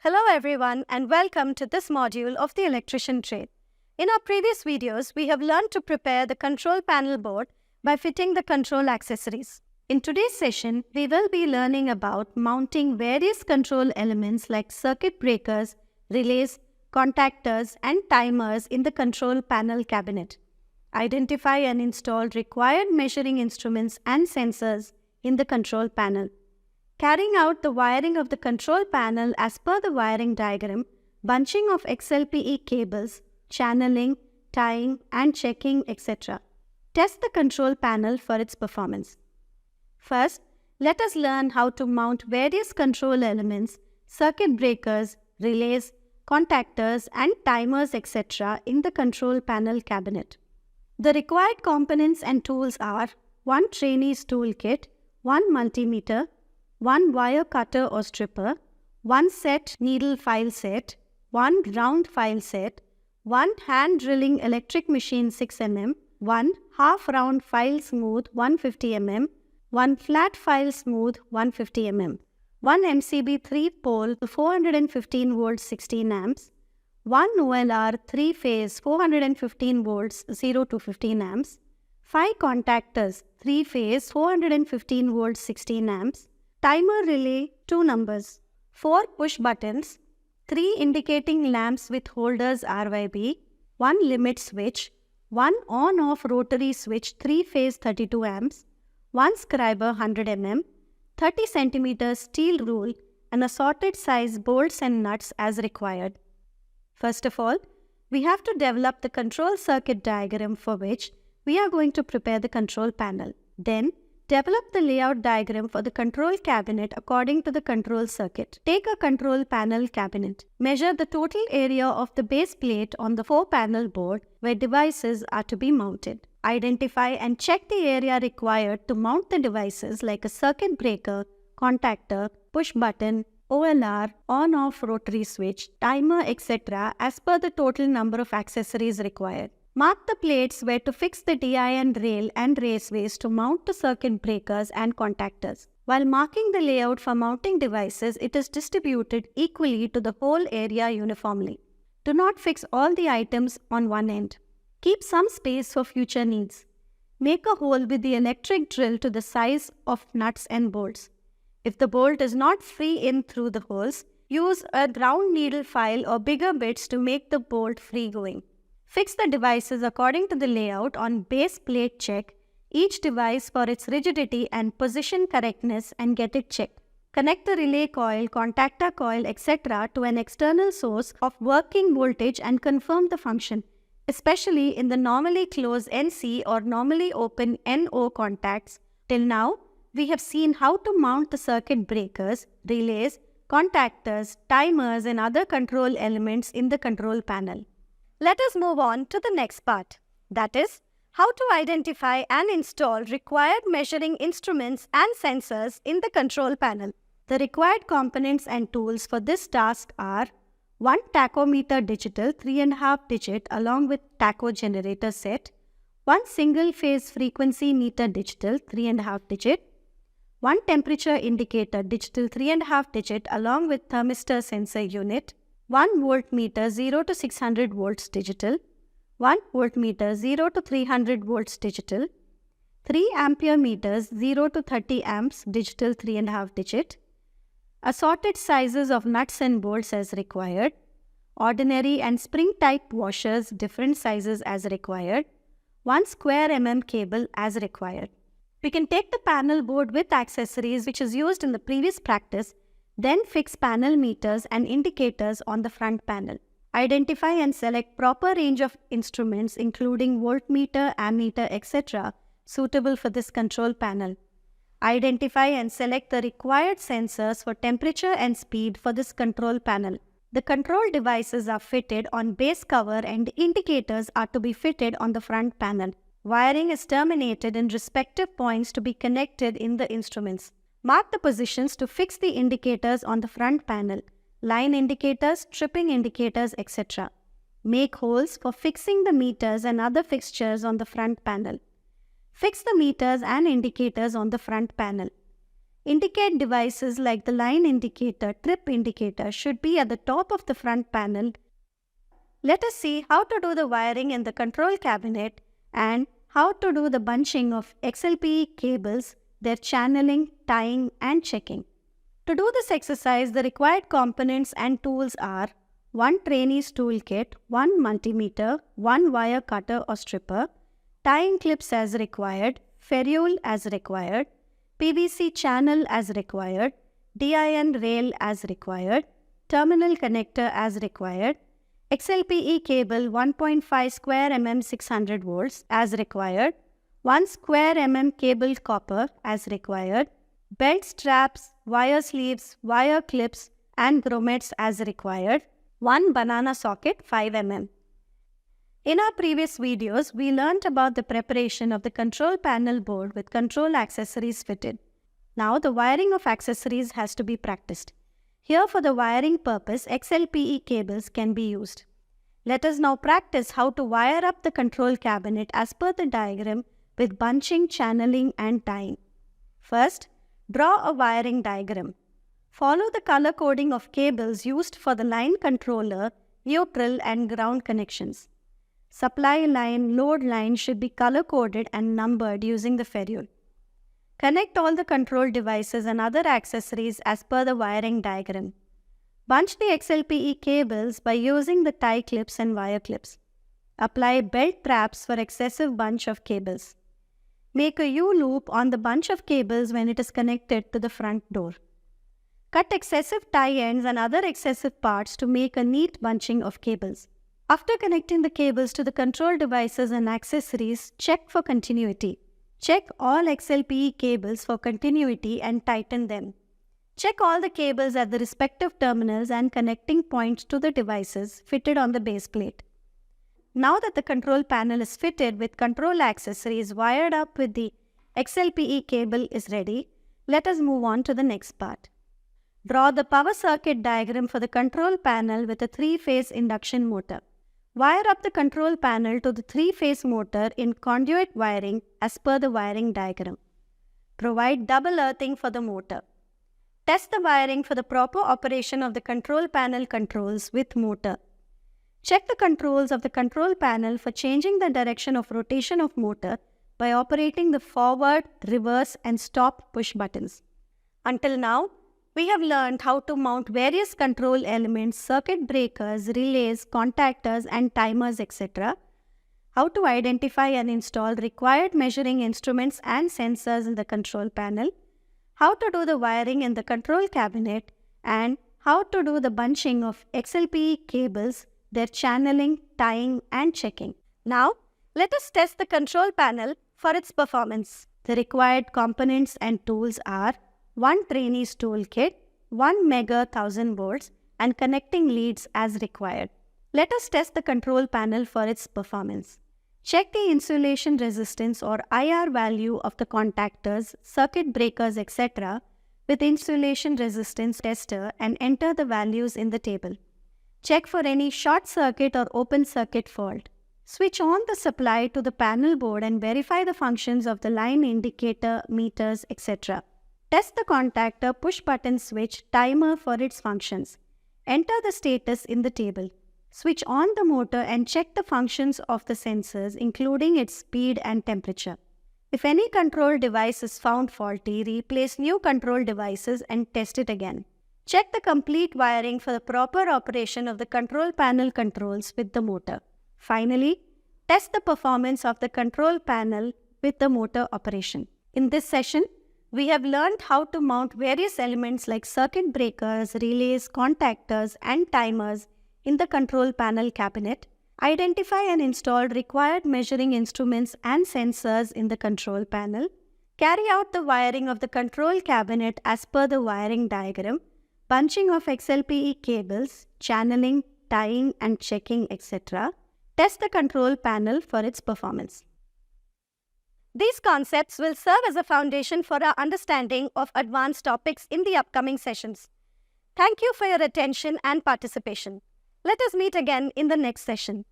Hello everyone and welcome to this module of the electrician trade. In our previous videos, we have learned to prepare the control panel board by fitting the control accessories. In today's session, we will be learning about mounting various control elements like circuit breakers, relays, contactors, and timers in the control panel cabinet. Identify and install required measuring instruments and sensors in the control panel. Carrying out the wiring of the control panel as per the wiring diagram, bunching of XLPE cables, channeling, tying, and checking, etc. Test the control panel for its performance. First, let us learn how to mount various control elements, circuit breakers, relays, contactors, and timers, etc. in the control panel cabinet. The required components and tools are one trainee's toolkit, one multimeter, one wire cutter or stripper, one set needle file set, one round file set, one hand drilling electric machine 6 mm, one half round file smooth 150 mm, one flat file smooth 150 mm, one MCB 3-pole 415 volts 16 amps, one OLR 3-phase 415 volts 0 to 15 amps, 5 contactors 3-phase 415 volts 16 amps, timer relay 2 numbers, 4 push buttons, 3 indicating lamps with holders RYB, 1 limit switch, 1 on-off rotary switch 3-phase 32 amps, 1 scriber 100 mm, 30 cm steel rule, and assorted size bolts and nuts as required. First of all, we have to develop the control circuit diagram for which we are going to prepare the control panel. Then, develop the layout diagram for the control cabinet according to the control circuit. Take a control panel cabinet. Measure the total area of the base plate on the 4-panel board where devices are to be mounted. Identify and check the area required to mount the devices like a circuit breaker, contactor, push button, OLR, on-off rotary switch, timer, etc. as per the total number of accessories required. Mark the plates where to fix the DIN rail and raceways to mount the circuit breakers and contactors. While marking the layout for mounting devices, it is distributed equally to the whole area uniformly. Do not fix all the items on one end. Keep some space for future needs. Make a hole with the electric drill to the size of nuts and bolts. If the bolt is not free in through the holes, use a round needle file or bigger bits to make the bolt free going. Fix the devices according to the layout on base plate check, each device for its rigidity and position correctness and get it checked. Connect the relay coil, contactor coil, etc. to an external source of working voltage and confirm the function, especially in the normally closed NC or normally open NO contacts. Till now, we have seen how to mount the circuit breakers, relays, contactors, timers and other control elements in the control panel. Let us move on to the next part, that is, how to identify and install required measuring instruments and sensors in the control panel. The required components and tools for this task are one tachometer digital 3.5 digit along with tacho generator set, one single phase frequency meter digital 3.5 digit, one temperature indicator digital 3.5 digit along with thermistor sensor unit, 1 voltmeter 0 to 600 volts digital, 1 voltmeter 0 to 300 volts digital, 3 ampere meters 0 to 30 amps digital 3.5 digit, assorted sizes of nuts and bolts as required, ordinary and spring type washers different sizes as required, 1 square mm cable as required. We can take the panel board with accessories which is used in the previous practice, then fix panel meters and indicators on the front panel. Identify and select proper range of instruments including voltmeter, ammeter, etc. suitable for this control panel. Identify and select the required sensors for temperature and speed for this control panel. The control devices are fitted on base cover and indicators are to be fitted on the front panel. Wiring is terminated in respective points to be connected in the instruments. Mark the positions to fix the indicators on the front panel, line indicators, tripping indicators, etc. Make holes for fixing the meters and other fixtures on the front panel. Fix the meters and indicators on the front panel. Indicate devices like the line indicator, trip indicator should be at the top of the front panel. Let us see how to do the wiring in the control cabinet and how to do the bunching of XLPE cables, their channeling, tying and checking. To do this exercise, the required components and tools are 1 trainee's toolkit, 1 multimeter, 1 wire cutter or stripper, tying clips as required, ferrule as required, PVC channel as required, DIN rail as required, terminal connector as required, XLPE cable 1.5 square mm 600 volts as required, 1 square mm cable copper as required, belt straps, wire sleeves, wire clips and grommets as required, 1 banana socket 5 mm. In our previous videos, we learnt about the preparation of the control panel board with control accessories fitted. Now the wiring of accessories has to be practiced. Here for the wiring purpose, XLPE cables can be used. Let us now practice how to wire up the control cabinet as per the diagram with bunching, channeling and tying. First, draw a wiring diagram. Follow the color coding of cables used for the line controller, neutral and ground connections. Supply line, load line should be color-coded and numbered using the ferrule. Connect all the control devices and other accessories as per the wiring diagram. Bunch the XLPE cables by using the tie clips and wire clips. Apply belt traps for excessive bunch of cables. Make a U-loop on the bunch of cables when it is connected to the front door. Cut excessive tie ends and other excessive parts to make a neat bunching of cables. After connecting the cables to the control devices and accessories, check for continuity. Check all XLPE cables for continuity and tighten them. Check all the cables at the respective terminals and connecting points to the devices fitted on the base plate. Now that the control panel is fitted with control accessories wired up with the XLPE cable is ready, let us move on to the next part. Draw the power circuit diagram for the control panel with a 3-phase induction motor. Wire up the control panel to the 3-phase motor in conduit wiring as per the wiring diagram. Provide double earthing for the motor. Test the wiring for the proper operation of the control panel controls with motor. Check the controls of the control panel for changing the direction of rotation of motor by operating the forward, reverse and stop push buttons. Until now, we have learned how to mount various control elements, circuit breakers, relays, contactors and timers, etc. How to identify and install required measuring instruments and sensors in the control panel, how to do the wiring in the control cabinet, and how to do the bunching of XLPE cables, their channeling, tying and checking. Now, let us test the control panel for its performance. The required components and tools are 1 trainee's toolkit, 1 mega 1000 volts and connecting leads as required. Let us test the control panel for its performance. Check the insulation resistance or IR value of the contactors, circuit breakers, etc. with insulation resistance tester and enter the values in the table. Check for any short circuit or open circuit fault. Switch on the supply to the panel board and verify the functions of the line indicator, meters, etc. Test the contactor push button switch timer for its functions. Enter the status in the table. Switch on the motor and check the functions of the sensors including its speed and temperature. If any control device is found faulty, replace new control devices and test it again. Check the complete wiring for the proper operation of the control panel controls with the motor. Finally, test the performance of the control panel with the motor operation. In this session, we have learned how to mount various elements like circuit breakers, relays, contactors, and timers in the control panel cabinet, identify and install required measuring instruments and sensors in the control panel, carry out the wiring of the control cabinet as per the wiring diagram, bunching of XLPE cables, channeling, tying, and checking, etc. Test the control panel for its performance. These concepts will serve as a foundation for our understanding of advanced topics in the upcoming sessions. Thank you for your attention and participation. Let us meet again in the next session.